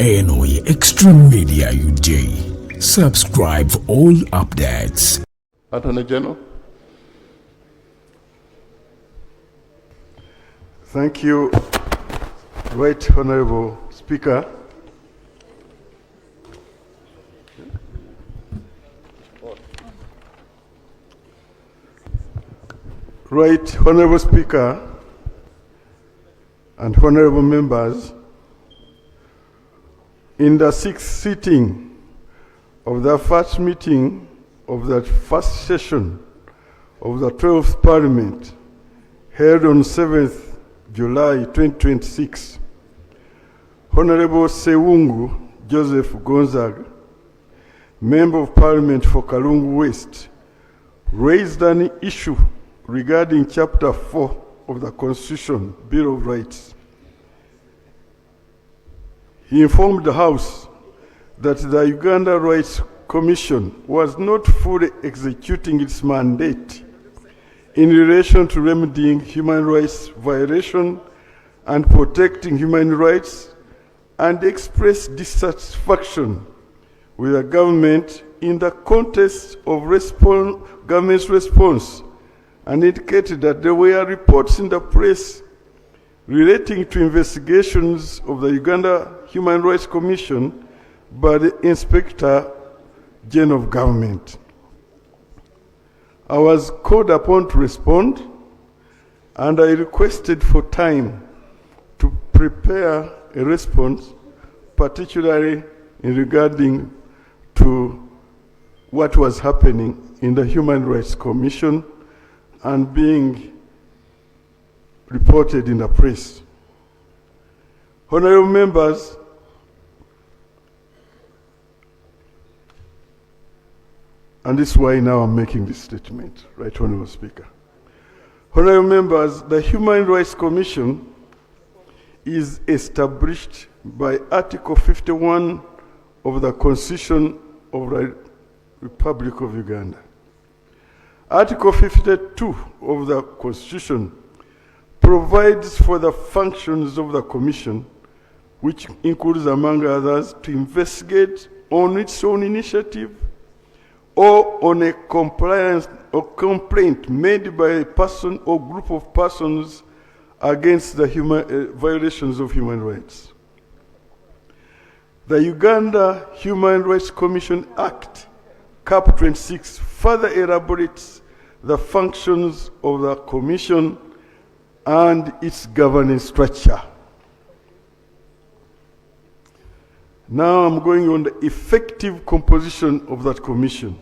eno ye Extreme Media UJ. Subscribe for all updates. Attorney General. Thank you, Right Honorable Speaker. Right Honorable Speaker and Honorable Members, in the sixth sitting of the first meeting of the first session of the 12th Parliament, held on 7th July 2026, Honorable Ssewungu Joseph Gonzaga, Member of Parliament for Kalungu West, raised an issue regarding Chapter 4 of the Constitution, Bill of Rights. He informed the House that the Uganda Rights Commission was not fully executing its mandate in relation to remedying human rights violation and protecting human rights, and expressed dissatisfaction with the government in the context of government's response, and indicated that there were reports in the press relating to investigations of the Uganda Human Rights Commission by the Inspector General of Government. I was called upon to respond, and I requested for time to prepare a response, particularly in regarding to what was happening in the Human Rights Commission and being reported in the press. Honorable members, and this is why now I'm making this statement, Right Honorable Speaker. Honorable members, the Human Rights Commission is established by Article 51 of the Constitution of the Republic of Uganda. Article 52 of the Constitution provides for the functions of the Commission, which includes, among others, to investigate on its own initiative or on a compliance or complaint made by a person or group of persons against the violations of human rights. The Uganda Human Rights Commission Act, Cap 26, further elaborates the functions of the Commission and its governance structure. Now I'm going on the effective composition of that Commission.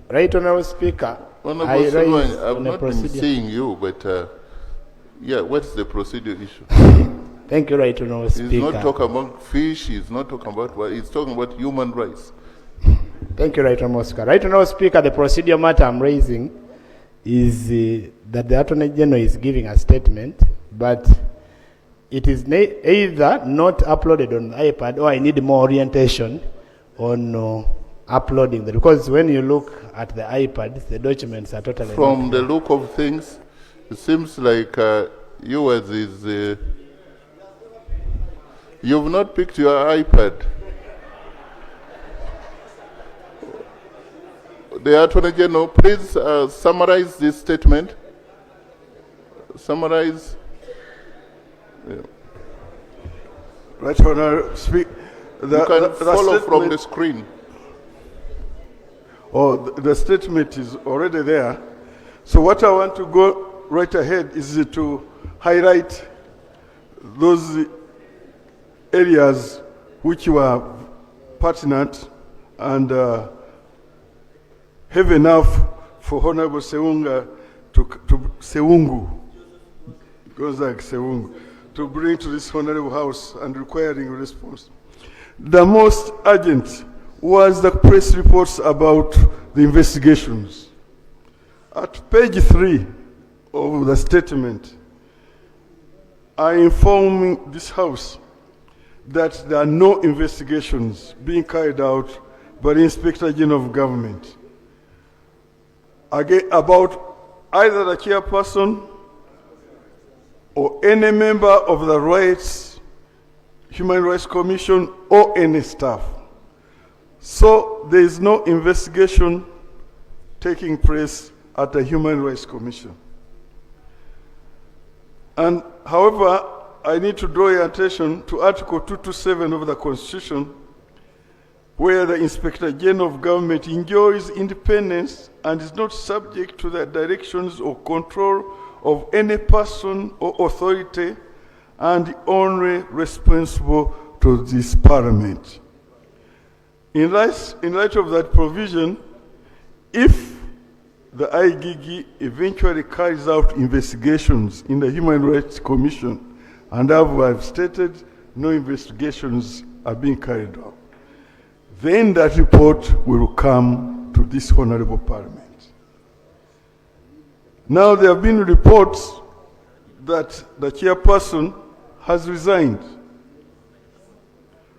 Right Honorable Speaker, I've not been seeing you, but yeah, what's the procedure issue? Thank you, Right Honorable Speaker. He's not talking about fish, he's not talking about what, he's talking about human rights. Thank you, Right Honorable Speaker. Right Honorable Speaker, the procedure matter I'm raising is that the Attorney General is giving a statement, but it is either not uploaded on the iPad or I need more orientation on uploading them, because when you look at the iPad, the documents are totally from the look of things. It seems like yours is you've not picked your iPad. The Attorney General, please summarize this statement. Summarize. Yeah. Right Honorable Speaker, you can follow from the screen. Oh, the statement is already there. So what I want to go right ahead is to highlight those areas which were pertinent and have enough for Honorable Ssewungu to bring to this Honorable House and requiring a response. The most urgent was the press reports about the investigations. At page 3 of the statement, I inform this House that there are no investigations being carried out by the Inspector General of Government again about either the chairperson or any member of the Human Rights Commission or any staff. So there is no investigation taking place at the Human Rights Commission. And however, I need to draw your attention to Article 227 of the Constitution, where the Inspector General of Government enjoys independence and is not subject to the directions or control of any person or authority, and only responsible to this Parliament. In light of that provision, if the IGG eventually carries out investigations in the Human Rights Commission, and as I've stated, no investigations are being carried out, then that report will come to this Honorable Parliament. Now there have been reports that the chairperson has resigned.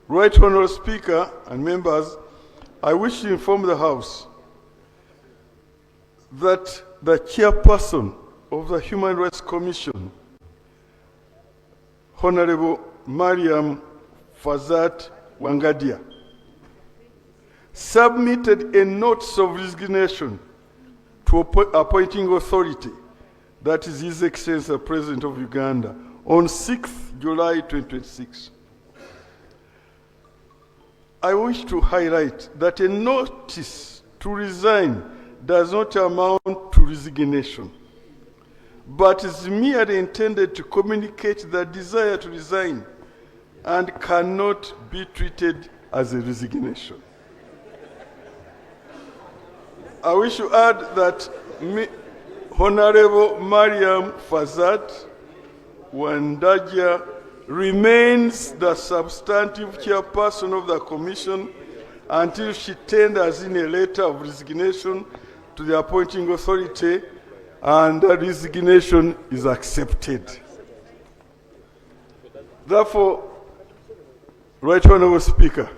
Right Honorable Speaker and members, I wish to inform the House that the chairperson of the Human Rights Commission, Honorable Mayanja Lwa Wangadya, submitted a notice of resignation to appointing authority, that is His Excellency the President of Uganda, on 6th July 2026. I wish to highlight that a notice to resign does not amount to resignation, but is merely intended to communicate the desire to resign and cannot be treated as a resignation. I wish to add that Honorable Mayanja Lwa Wangadya remains the substantive chairperson of the Commission until she tenders in a letter of resignation to the appointing authority and the resignation is accepted. Therefore, Right Honorable Speaker,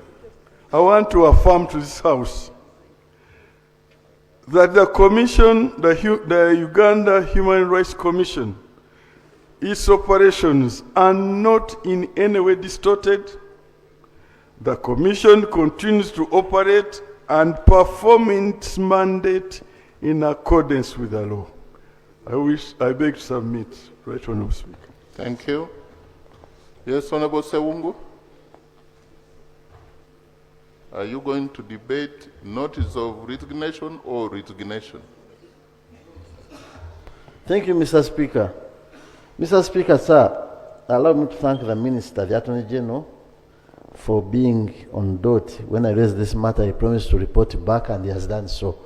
I want to affirm to this House that the Commission, the Uganda Human Rights Commission, its operations are not in any way distorted. The Commission continues to operate and perform its mandate in accordance with the law. I beg to submit, Right Honorable Speaker. Thank you. Yes, Honorable Ssewungu. Are you going to debate notice of resignation or resignation? Thank you, Mr. Speaker. Mr. Speaker, sir, allow me to thank the Minister, the Attorney General, for being on dot. When I raised this matter, he promised to report back, and he has done so.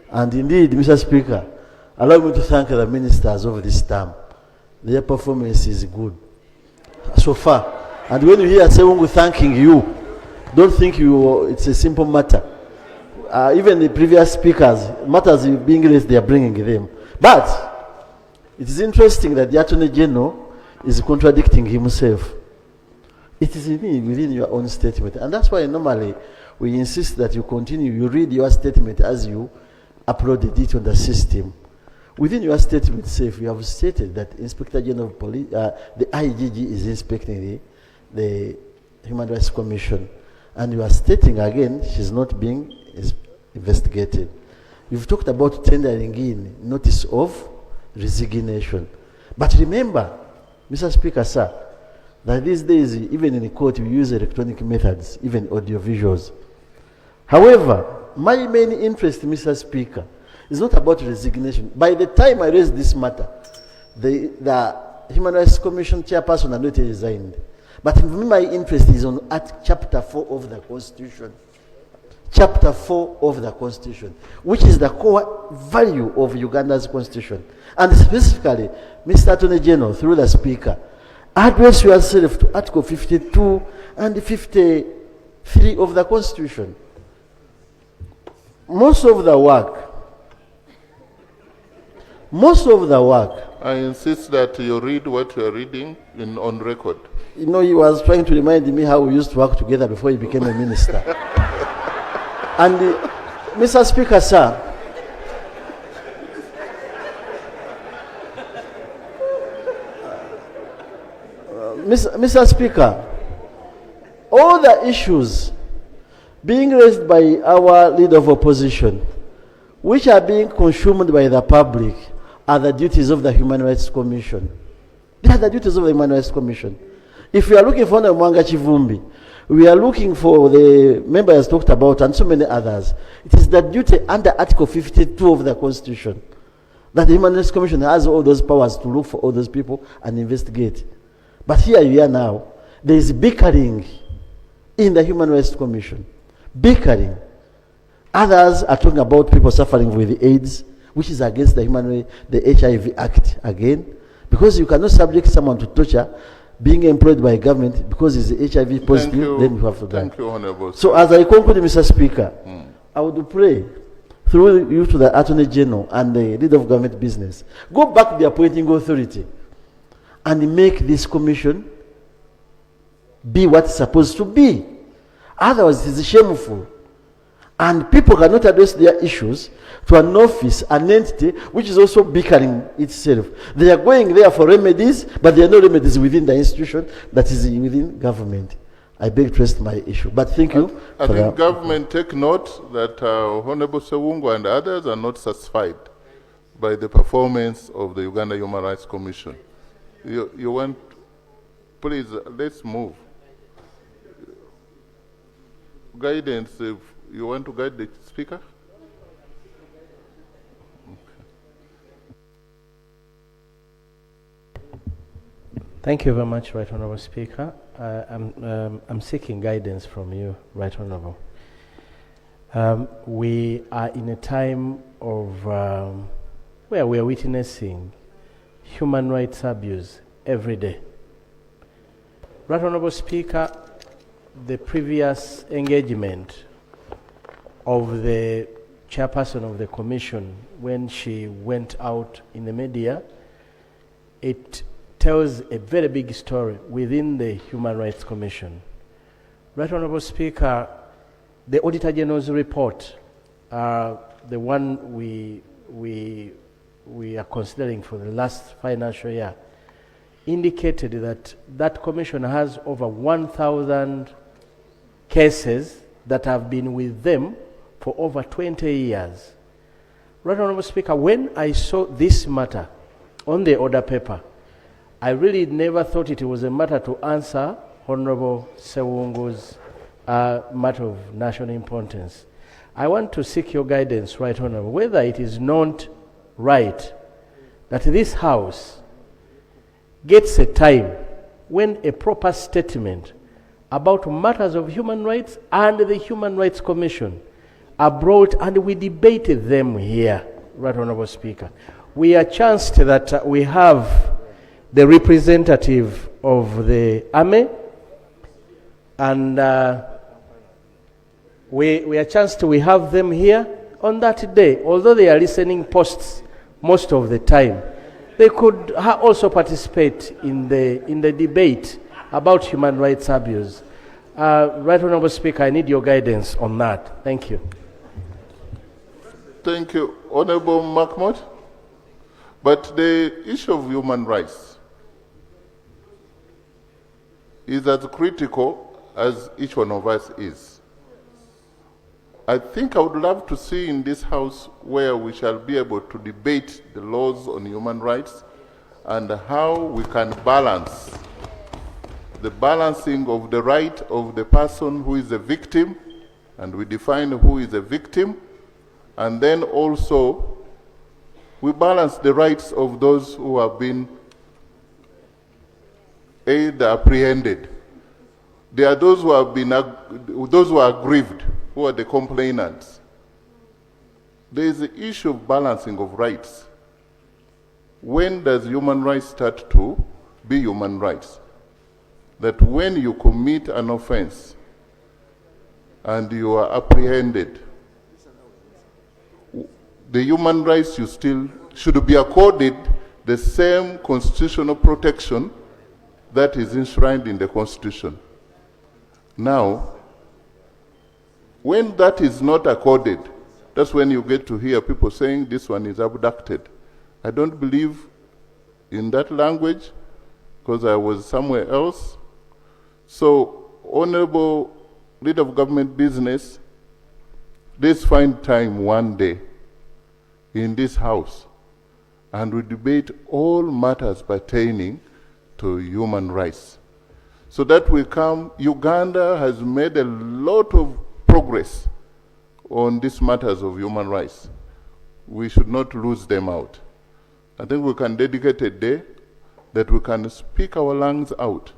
And indeed, Mr. Speaker, allow me to thank the ministers of this term. Their performance is good so far. And when you hear Ssewungu thanking you, don't think it's a simple matter. Even the previous speakers, matters being raised, they are bringing them. But it is interesting that the Attorney General is contradicting himself. It is within your own statement. And that's why normally we insist that you continue, you read your statement as you uploaded it on the system. Within your statement itself, you have stated that Inspector General of Police, the IGG is inspecting the Human Rights Commission. And you are stating again, she's not being investigated. You've talked about tendering in notice of resignation. But remember, Mr. Speaker, sir, that these days, even in the court, we use electronic methods, even audiovisuals. However, my main interest, Mr. Speaker, is not about resignation. By the time I raised this matter, the Human Rights Commission chairperson had not resigned. But my interest is on Chapter 4 of the Constitution. Chapter 4 of the Constitution, which is the core value of Uganda's Constitution. And specifically, Mr. Attorney General, through the Speaker, address yourself to Article 52 and 53 of the Constitution. Most of the work, I insist that you read what you are reading on record. You know, he was trying to remind me how we used to work together before he became a minister. And Mr. Speaker, sir, Mr. Speaker, all the issues being raised by our leader of opposition, which are being consumed by the public, are the duties of the Human Rights Commission. They are the duties of the Human Rights Commission. If we are looking for Mwanga Chivumbi, we are looking for the member has talked about and so many others. It is the duty under Article 52 of the Constitution that the Human Rights Commission has all those powers to look for all those people and investigate. But here you are now, there is bickering in the Human Rights Commission. Bickering. Others are talking about people suffering with AIDS, which is against the the HIV Act again, because you cannot subject someone to torture being employed by government because he's HIV positive, then you have to die. Thank you, Honorable. So as I conclude, Mr. Speaker, I would pray through you to the Attorney General and the leader of government business, go back to the appointing authority and make this commission be what it's supposed to be. Otherwise, it is shameful. And people cannot address their issues to an office, an entity, which is also bickering itself. They are going there for remedies, but there are no remedies within the institution that is within government. I beg to rest my issue. But thank you. I think government take note that Honorable Ssewungu and others are not satisfied by the performance of the Uganda Human Rights Commission. You want, please, let's move. Guidance, if you want to guide the speaker? Thank you very much, Right Honourable Speaker. I'm seeking guidance from you, Right Honourable. We are in a time of where we are witnessing human rights abuse every day. Right Honourable Speaker, the previous engagement of the chairperson of the commission when she went out in the media, it tells a very big story within the Human Rights Commission. Right Honourable Speaker, the Auditor General's report, the one we are considering for the last financial year, indicated that that commission has over 1,000 cases that have been with them for over 20 years. Right Honourable Speaker, when I saw this matter on the order paper, I really never thought it was a matter to answer Honourable Ssewungu's matter of national importance. I want to seek your guidance, Right Honourable, whether it is not right that this House gets a time when a proper statement about matters of human rights and the Human Rights Commission are brought and we debate them here, Right Honourable Speaker. We are chanced that we have the representative of the army, and we are chanced we have them here on that day. Although they are listening posts most of the time, they could also participate in the debate about human rights abuse. Right Honourable Speaker, I need your guidance on that. Thank you. Thank you, Honourable Mahmoud. But the issue of human rights is as critical as each one of us is. I think I would love to see in this House where we shall be able to debate the laws on human rights and how we can balance the balancing of the right of the person who is a victim, and we define who is a victim, and then also we balance the rights of those who have been apprehended. There are those who have been, those who are aggrieved, who are the complainants. There is the issue of balancing of rights. When does human rights start to be human rights? That when you commit an offense and you are apprehended, the human rights you still should be accorded the same constitutional protection that is enshrined in the Constitution. Now, when that is not accorded, that's when you get to hear people saying this one is abducted. I don't believe in that language, because I was somewhere else. So, Honorable Leader of Government Business, let's find time one day in this House and we debate all matters pertaining to human rights. So that we come, Uganda has made a lot of progress on these matters of human rights. We should not lose them out. I think we can dedicate a day that we can speak our lungs out.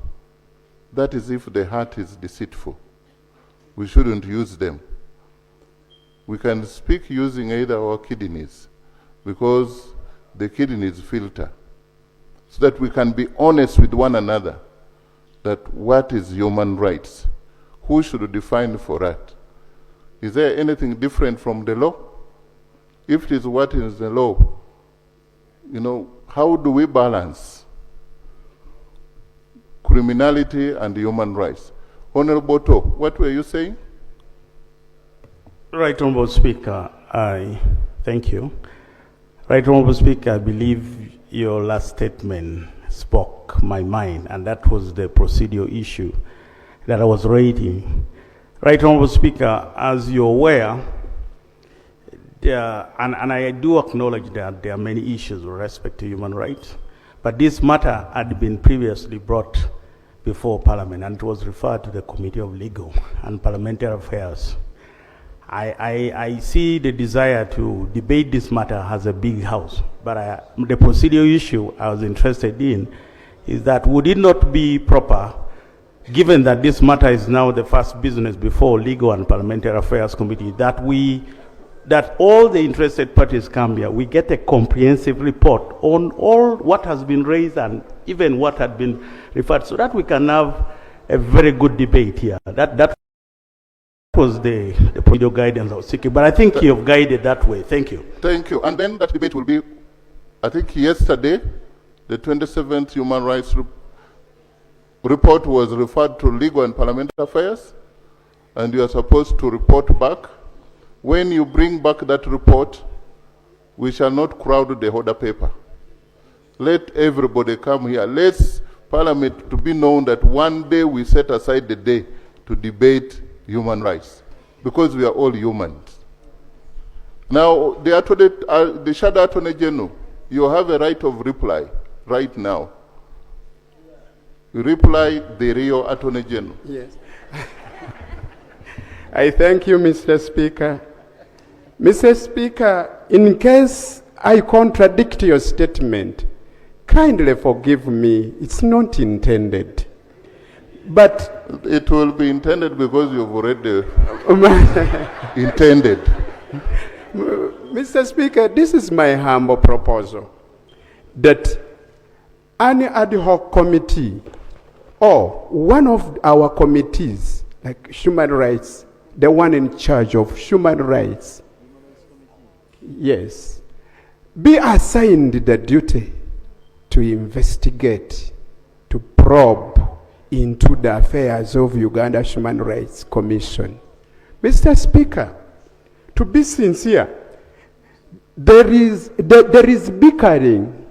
That is if the heart is deceitful. We shouldn't use them. We can speak using either our kidneys, because the kidneys filter, so that we can be honest with one another that what is human rights? Who should define for that? Is there anything different from the law? If it is what is the law, you know, how do we balance criminality and human rights? Honorable To, what were you saying? Right Honorable Speaker, I thank you. Right Honorable Speaker, I believe your last statement spoke my mind, and that was the procedural issue that I was raising. Right Honorable Speaker, as you're aware, and I do acknowledge that there are many issues with respect to human rights, but this matter had been previously brought before Parliament, and it was referred to the Committee of Legal and Parliamentary Affairs. I see the desire to debate this matter as a big house, but the procedural issue I was interested in is that would it not be proper, given that this matter is now the first business before Legal and Parliamentary Affairs Committee, that all the interested parties come here, we get a comprehensive report on all what has been raised and even what had been referred, so that we can have a very good debate here. That was the procedural guidance I was seeking, but I think you've guided that way. Thank you. Thank you. And then that debate will be, I think yesterday, the 27th Human Rights report was referred to Legal and Parliamentary Affairs, and you are supposed to report back. When you bring back that report, we shall not crowd the order paper. Let everybody come here. Let's Parliament to be known that one day we set aside the day to debate human rights, because we are all humans. Now, the Shadow Attorney General, you have a right of reply right now. You reply the real Attorney General. Yes. I thank you, Mr. Speaker. Mr. Speaker, in case I contradict your statement, kindly forgive me. It's not intended. But it will be intended because you've already intended. Mr. Speaker, this is my humble proposal, that any ad hoc committee or one of our committees, like human rights, the one in charge of human rights, yes, be assigned the duty to investigate, to probe into the affairs of Uganda Human Rights Commission. Mr. Speaker, to be sincere, there is bickering,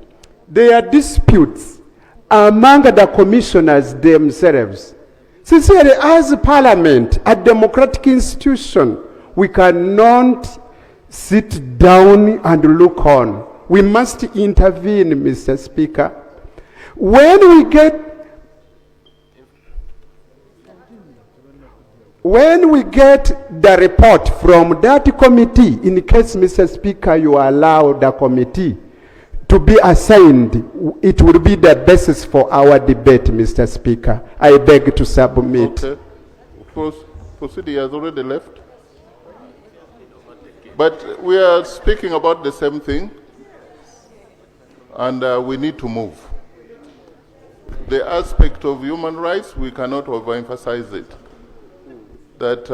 there are disputes among the commissioners themselves. Sincerely, as a Parliament, a democratic institution, we cannot sit down and look on. We must intervene, Mr. Speaker. When we get the report from that committee, in case, Mr. Speaker, you allow the committee to be assigned, it will be the basis for our debate, Mr. Speaker. I beg to submit. Okay. Of course, Fosidi has already left. But we are speaking about the same thing, and we need to move. The aspect of human rights, we cannot overemphasize it. That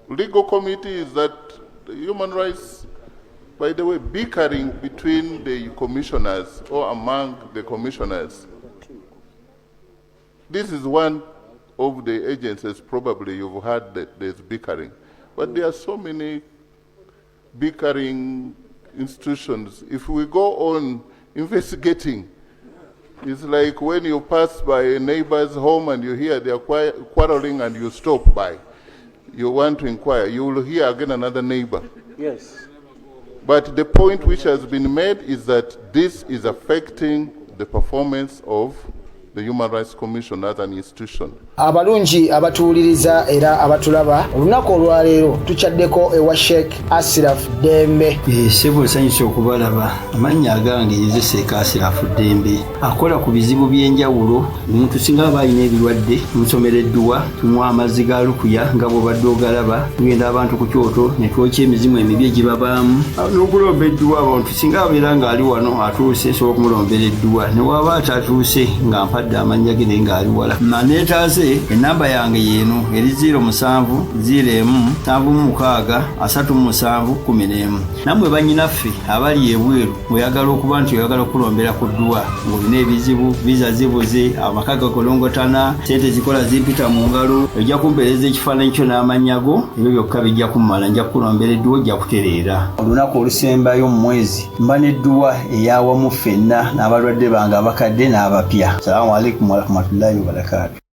legal committee is that human rights, by the way, bickering between the commissioners or among the commissioners. This is one of the agencies probably you've heard that there's bickering. But there are so many bickering institutions. If we go on investigating It's like when you pass by a neighbor's home and you hear they are quarreling and you stop by. You want to inquire, you will hear again another neighbor. Yes. But the point which has been made is that this is affecting the performance of the Human Rights Commission as an institution. Abalungi abatuuliriza era abatulaba olunaku olwaleero tuchaddeko ewa Sheikh Asiraf Dembe. Ssebo nsanyuse okubalaba amannya agange nze Sheikh Asiraf Dembe akola ku bizibu by'enjawulo. Omuntu singa aba alina ebirwadde musomereddwa tunywa amazzi ga lukuya nga bw'obadde ogalaba tugenda abantu ku kyoto ne twokya emizimu emibi egibabaamu n'okulomba edduwa. Abantu singa abeera ng'ali wano atuuse sobola okumulombera edduwa ne waba atatuuse nga mpadde amannya ge naye ng'ali wala. Neetaase enamba yange yeeno eri 0701763711. Nammwe bannyinaffe abali ebweru oyagala okuba nti oyagala okulombera ku dduwa ng'olina ebizibu viza zibuze amaka gakolongotana sente zikola zimpita mu ngalo ojja kumpeereza ekifaananyi kyo n'amannya go ebyo byokka bijja kummala nja kukulombera edduwa ojja kutereera. Olunaku olusembayo mu mwezi mba n'edduwa ey'awamu ffenna n'abalwadde bange abakadde n'abapya. Salaamu alaikum warahmatullahi wabarakatuh.